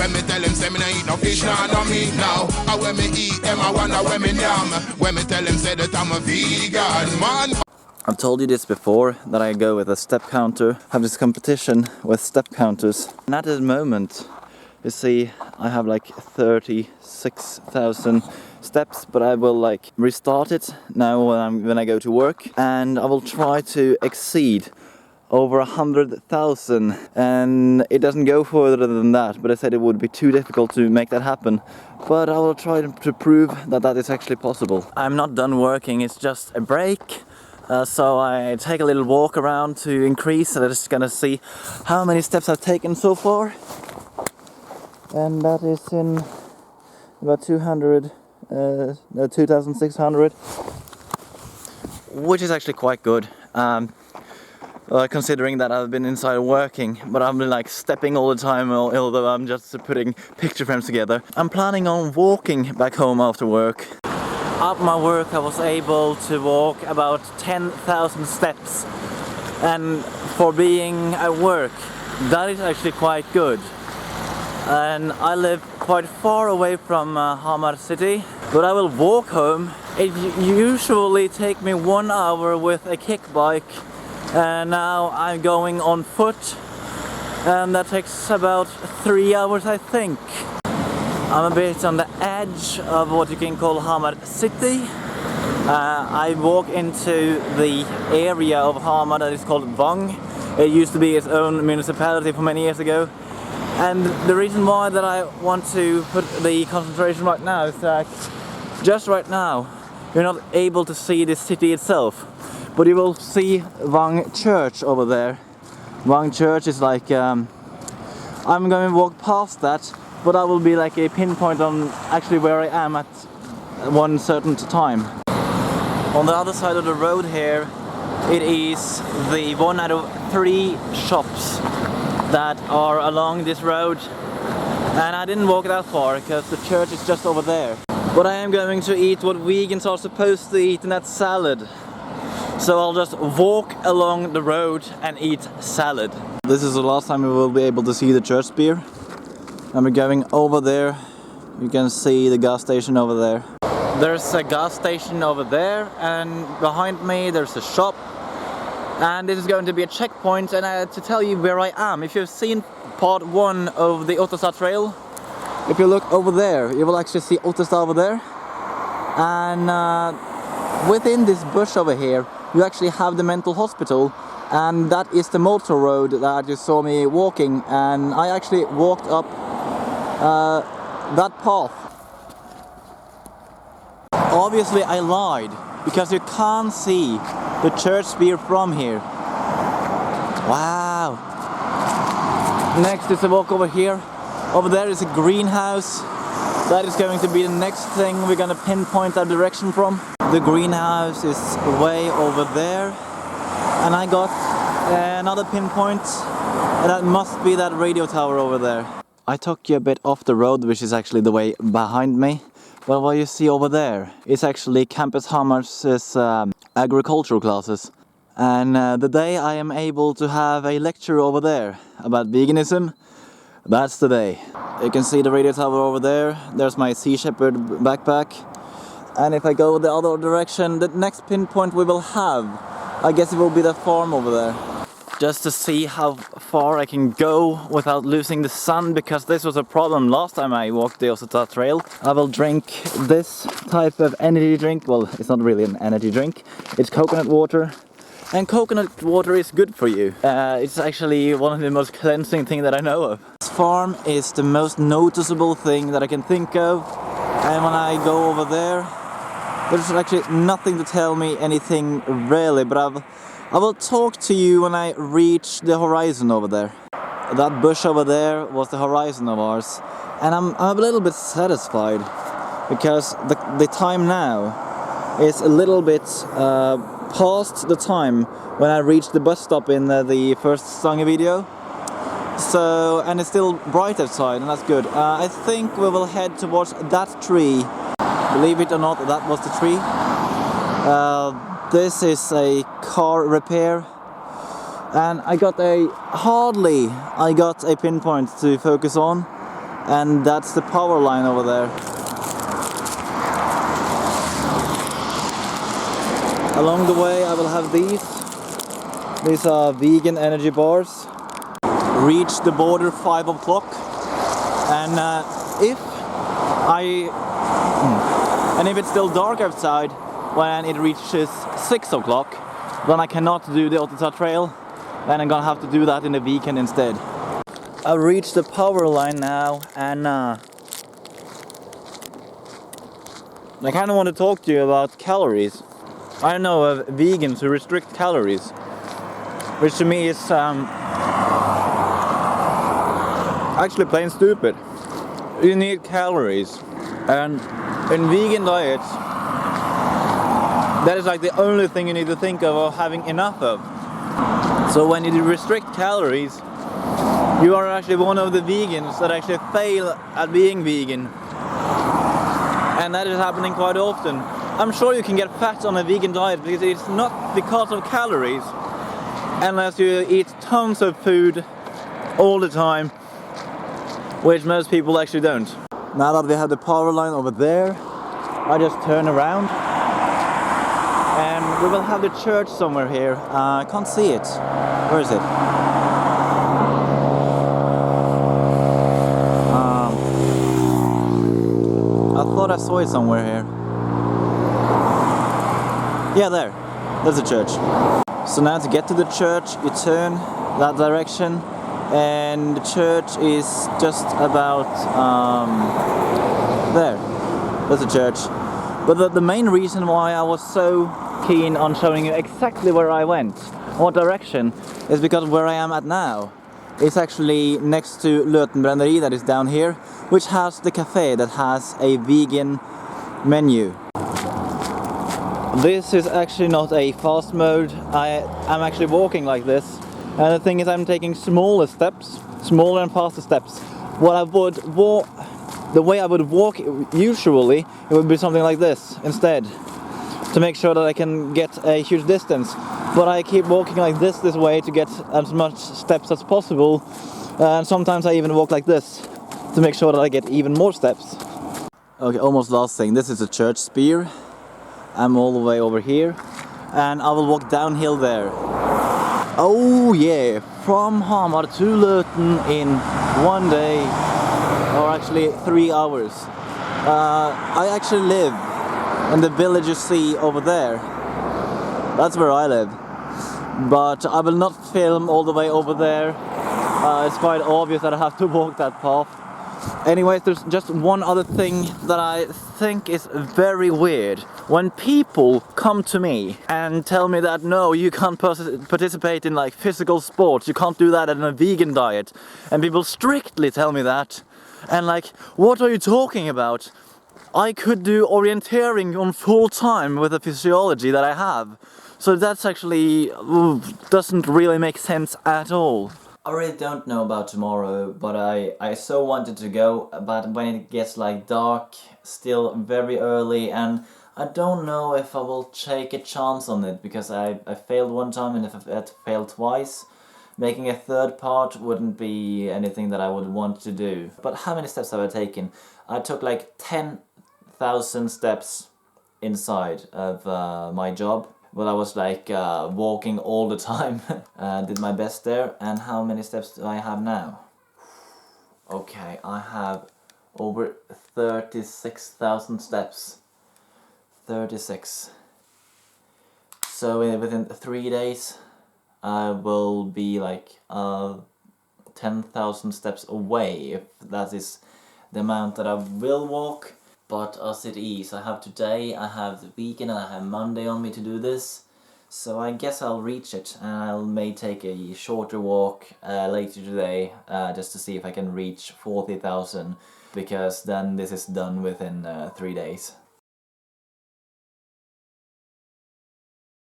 When me tell them say me no eat no fish, no meat now. And when me eat them, I wonder when me yam. When me tell them say that I'm a vegan, man. I've told you this before, that I go with a step counter. I have this competition with step counters. And at the moment, you see, I have like 36,000 steps, but I will like restart it now when I go to work. And I will try to exceed over 100,000, and it doesn't go further than that, but I said it would be too difficult to make that happen. But I will try to prove that that is actually possible. I'm not done working, it's just a break. So I take a little walk around to increase, and I'm just gonna see how many steps I've taken so far. And that is in about 2,600, which is actually quite good. Considering that I've been inside working, but I've been like stepping all the time, although I'm just putting picture frames together. I'm planning on walking back home after work. At my work I was able to walk about 10,000 steps, and for being at work, that is actually quite good. And I live quite far away from Hamar city, but I will walk home. It usually takes me 1 hour with a kick bike, and now I'm going on foot, and that takes about 3 hours, I think. I'm a bit on the edge of what you can call Hamar city. I walk into the area of Hamar that is called Vang. It used to be its own municipality for many years ago. And the reason why that I want to put the concentration right now is that just right now you're not able to see the city itself, but you will see Vang Church over there. Vang Church is like, I'm going to walk past that, but that will be like a pinpoint on actually where I am at one certain time. On the other side of the road here, it is the one out of 3 shops that are along this road, and I didn't walk that far because the church is just over there. But I am going to eat what vegans are supposed to eat, and that's salad. So I'll just walk along the road and eat salad. This is the last time we will be able to see the church spire. And we're going over there. You can see the gas station over there. There's a gas station over there, and behind me there's a shop. And this is going to be a checkpoint, and to tell you where I am. If you've seen part 1 of the Ottestad Trail, if you look over there, you will actually see Ottestad over there. And within this bush over here, you actually have the mental hospital, and that is the motor road that you saw me walking, and I actually walked up that path. Obviously I lied, because you can't see the church spire from here. Wow! Next is a walk over here. Over there is a greenhouse. That is going to be the next thing we're gonna pinpoint our direction from. The greenhouse is way over there. And I got another pinpoint. And that must be that radio tower over there. I took you a bit off the road, which is actually the way behind me. But what you see over there is actually Campus Hamar's agricultural classes. And the day I am able to have a lecture over there about veganism, that's the day. You can see the radio tower over there. There's my Sea Shepherd backpack. And if I go the other direction, the next pinpoint we will have, I guess it will be the farm over there. Just to see how far I can go without losing the sun, because this was a problem last time I walked the Ottestad Trail. I will drink this type of energy drink. Well, it's not really an energy drink. It's coconut water. And coconut water is good for you. It's actually one of the most cleansing things that I know of. This farm is the most noticeable thing that I can think of. And when I go over there, there's actually nothing to tell me anything really, but I will talk to you when I reach the horizon over there. That bush over there was the horizon of ours. And I'm a little bit satisfied, because the time now is a little bit past the time when I reached the bus stop in the first Stange video. So, and it's still bright outside, and that's good. I think we will head towards that tree. Believe it or not, that was the tree. This is a car repair, and I got a pinpoint to focus on, and that's the power line over there. Along the way I will have these are vegan energy bars. Reach the border 5 o'clock, and if it's still dark outside when it reaches 6 o'clock, then I cannot do the Ottita trail, then I'm gonna have to do that in the weekend instead. I've reached the power line now, and I kind of want to talk to you about calories. I know of vegans who restrict calories, which to me is actually plain stupid. You need calories, and in vegan diets, that is like the only thing you need to think of having enough of. So when you restrict calories, you are actually one of the vegans that actually fail at being vegan. And that is happening quite often. I'm sure you can get fat on a vegan diet because it's not because of calories, unless you eat tons of food all the time, which most people actually don't. Now that we have the power line over there, I just turn around and we will have the church somewhere here. I can't see it. Where is it? I thought I saw it somewhere here. Yeah, there. There's the church. So now to get to the church, you turn that direction, and the church is just about there. There's the church. But the main reason why I was so keen on showing you exactly where I went, what direction, is because where I am at now is actually next to Lötenbränneri, that is down here, which has the cafe that has a vegan menu. This is actually not a fast mode. I'm actually walking like this, and the thing is I'm taking smaller steps, smaller and faster steps. What I would walk, the way I would walk usually, it would be something like this instead, to make sure that I can get a huge distance. But I keep walking like this way to get as much steps as possible, and sometimes I even walk like this to make sure that I get even more steps. Okay, almost last thing. This is a church spear. I'm all the way over here, and I will walk downhill there. Oh yeah, from Hamar to Löten in 1 day, or actually 3 hours. I actually live in the village you see over there. That's where I live. But I will not film all the way over there. It's quite obvious that I have to walk that path. Anyways, there's just one other thing that I think is very weird. When people come to me and tell me that no, you can't participate in like physical sports, you can't do that in a vegan diet, and people strictly tell me that, and like, what are you talking about? I could do orienteering on full time with the physiology that I have. So that's actually doesn't really make sense at all. I really don't know about tomorrow, but I so wanted to go, but when it gets like dark, still very early, and I don't know if I will take a chance on it, because I failed one time, and if I had failed twice, making a third part wouldn't be anything that I would want to do. But how many steps have I taken? I took like 10,000 steps inside of my job. Well, I was like walking all the time, did my best there. And how many steps do I have now? Okay, I have over 36,000 steps. 36. So within 3 days, I will be like 10,000 steps away, if that is the amount that I will walk. But as it is, I have today, I have the weekend, and I have Monday on me to do this. So I guess I'll reach it, and I may take a shorter walk later today, just to see if I can reach 40,000, because then this is done within 3 days.